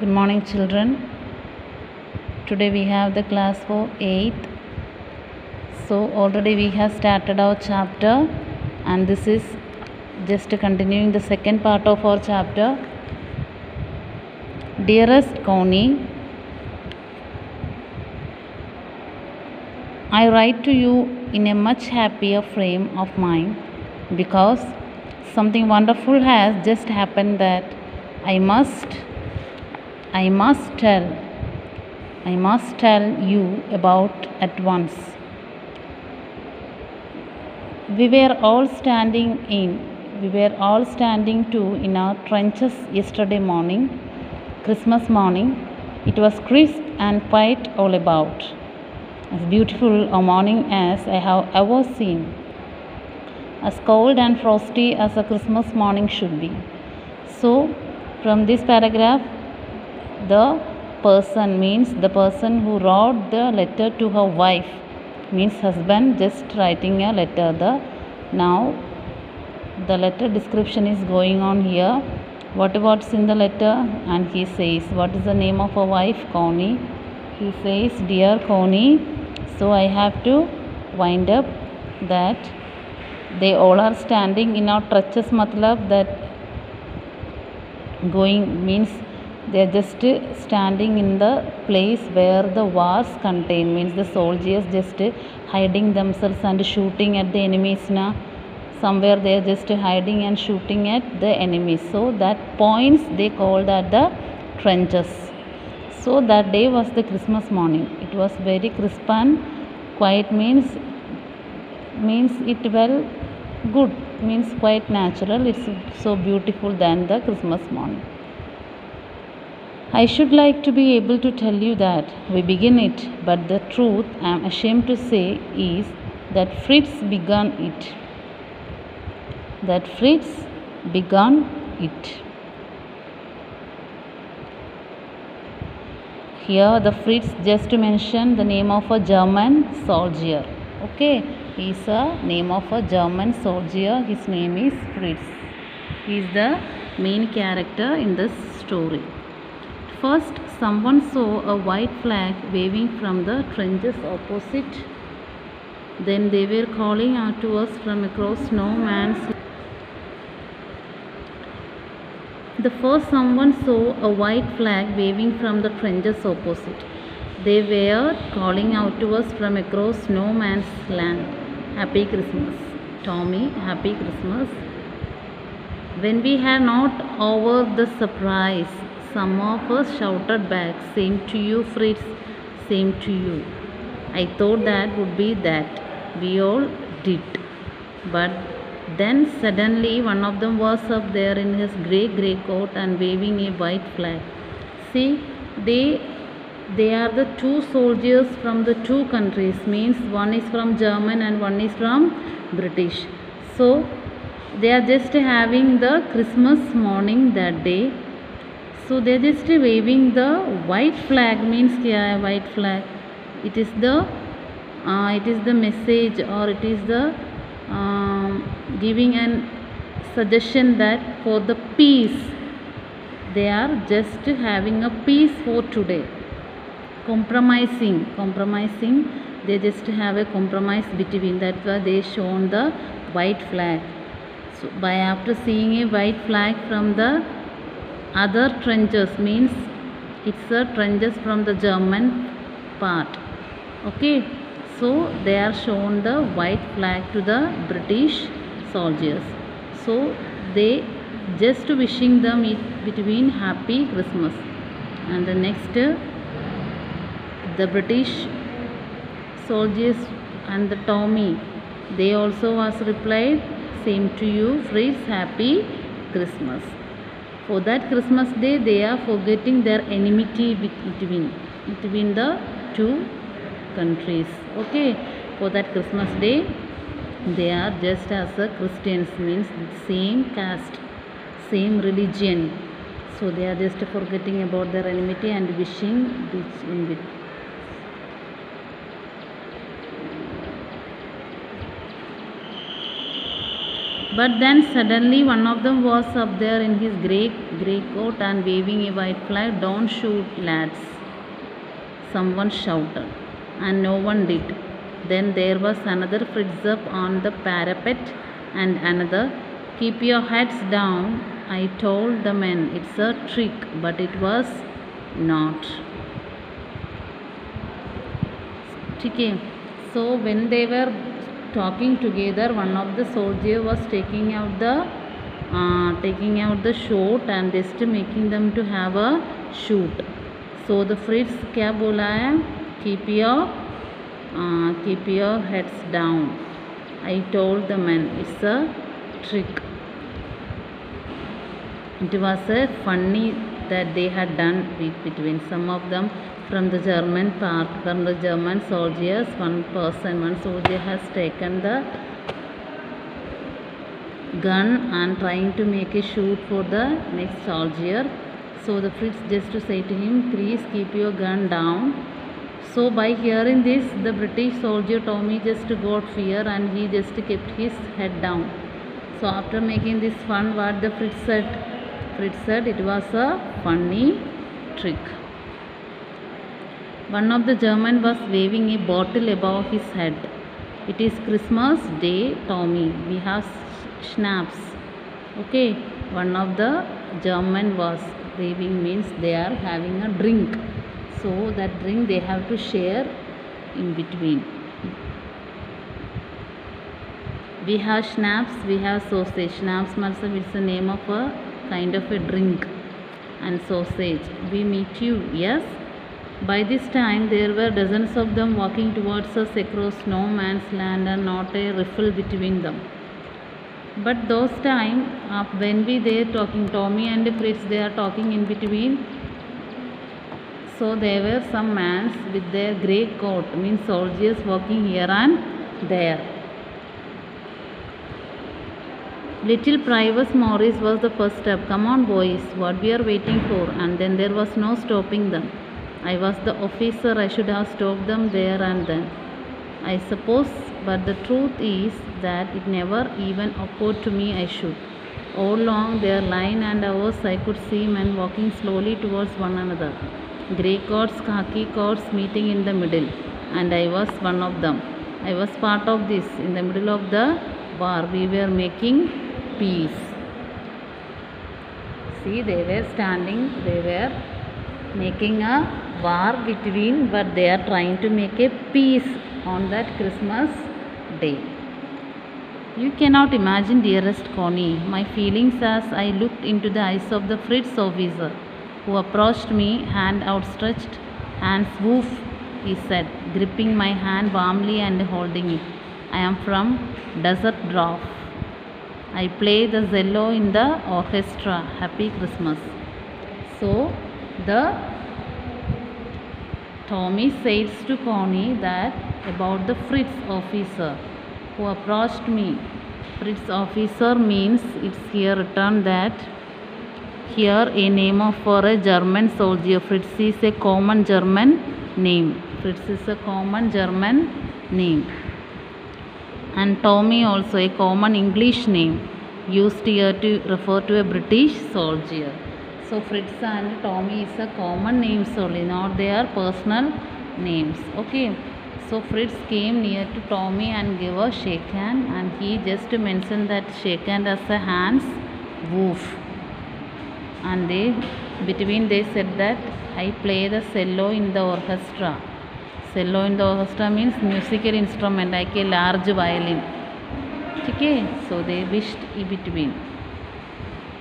Good morning, children. Today we have the class for 8th. So already we have started our chapter, and this is just continuing the second part of our chapter. Dearest Connie, I write to you in a much happier frame of mind because something wonderful has just happened that I must tell you about at once. We were all standing too in our trenches yesterday morning, Christmas morning. It was crisp and quiet all about, as beautiful a morning as I have ever seen, as cold and frosty as a Christmas morning should be. So, from this paragraph, the person who wrote the letter to her wife, means husband, just writing a letter. Now the letter description is going on here. What's in the letter? And he says, what is the name of a wife? Connie. He says, dear Connie. So I have to wind up that they all are standing in our trenches. Matlab that going means they are just standing in the place where the wars contain, means the soldiers just hiding themselves and shooting at the enemies. Somewhere they are just hiding and shooting at the enemies. So that points they called at the trenches. So that day was the Christmas morning. It was very crisp and quiet, means it well good, means quite natural. It's so beautiful than the Christmas morning. I should like to be able to tell you that we begin it, but the truth I am ashamed to say is that Fritz began it. Here the Fritz just to mention the name of a German soldier. Okay, he is a name of a German soldier. His name is Fritz. He is the main character in this story. First, someone saw a white flag waving from the trenches opposite. Then they were calling out to us from across no man's land. The first someone saw a white flag waving from the trenches opposite. They were calling out to us from across no man's land. Happy Christmas, Tommy, happy Christmas. When we had not over the surprise, some of us shouted back, same to you, Fritz, same to you. I thought that would be that. We all did. But then suddenly one of them was up there in his grey coat and waving a white flag. See, they are the two soldiers from the two countries, means one is from German and one is from British. So they are just having the Christmas morning that day. So they are just waving the white flag, means white flag. It is the message, or it is the giving an suggestion that for the peace. They are just having a peace for today. Compromising. They just have a compromise between. That's why they shown the white flag. So by after seeing a white flag from the other trenches, means it's a trenches from the German part. Okay, so they are shown the white flag to the British soldiers. So they just wishing them between happy Christmas. And the next, the British soldiers and the Tommy, they also was replied, same to you, Fritz, happy Christmas. For that Christmas day, they are forgetting their enmity between the two countries. Okay, for that Christmas day, they are just as a Christians, means same caste, same religion. So they are just forgetting about their enmity and wishing each in between. But then suddenly one of them was up there in his grey coat and waving a white flag. "Don't shoot, lads," someone shouted, and no one did. Then there was another Fritz up on the parapet, and another. "Keep your heads down," I told the men. "It's a trick," but it was not. Okay. So when they were talking together, one of the soldier was taking out the shot and just making them to have a shoot. So the Fritz क्या बोला है? keep your heads down. I told the men, it's a trick. It was a funny that they had done between some of them from the German soldiers. One soldier has taken the gun and trying to make a shoot for the next soldier. So the Fritz just to say to him, "Please keep your gun down." So by hearing this, the British soldier Tommy just got fear and he just kept his head down. So after making this fun, what the Fritz said? Fritz said it was a funny trick. One of the German was waving a bottle above his head. "It is Christmas Day, Tommy. We have schnapps." Okay, one of the German was waving means they are having a drink. So that drink they have to share in between. We have schnapps, we have sausage. Schnapps also is the name of a kind of a drink, and sausage. "We meet you, yes?" By this time there were dozens of them walking towards us across no man's land and not a riffle between them. But those time when we there talking, Tommy and Fritz, they are talking in between. So there were some mans with their grey coat, means soldiers walking here and there. Little Private Morris was the first step. "Come on, boys, what we are waiting for?" And then there was no stopping them. I was the officer, I should have stopped them there and then, I suppose, but the truth is that it never even occurred to me I should. All along their line and ours I could see men walking slowly towards one another. Grey coats, khaki coats meeting in the middle, and I was one of them. I was part of this. In the middle of the war, we were making peace. See, they were standing, they were making a war between, but they are trying to make a peace on that Christmas day. You cannot imagine, dearest Connie, my feelings as I looked into the eyes of the Fritz officer, who approached me, hand outstretched. "Hans Woof," he said, gripping my hand warmly and holding it. "I am from Dusseldorf. I play the cello in the orchestra. Happy Christmas." So the Tommy says to Connie that about the Fritz officer who approached me. Fritz officer means it's here written that here a name for a German soldier. Fritz is a common German name. Fritz is a common German name. And Tommy also a common English name used here to refer to a British soldier. So Fritz and Tommy is a common names only, not their personal names. Okay. So Fritz came near to Tommy and gave a shake hand, and he just mentioned that shake hand as a Hans Woof. And they said that I play the cello in the orchestra. Cello in the orchestra means musical instrument like a large violin. Okay. So they wished in between.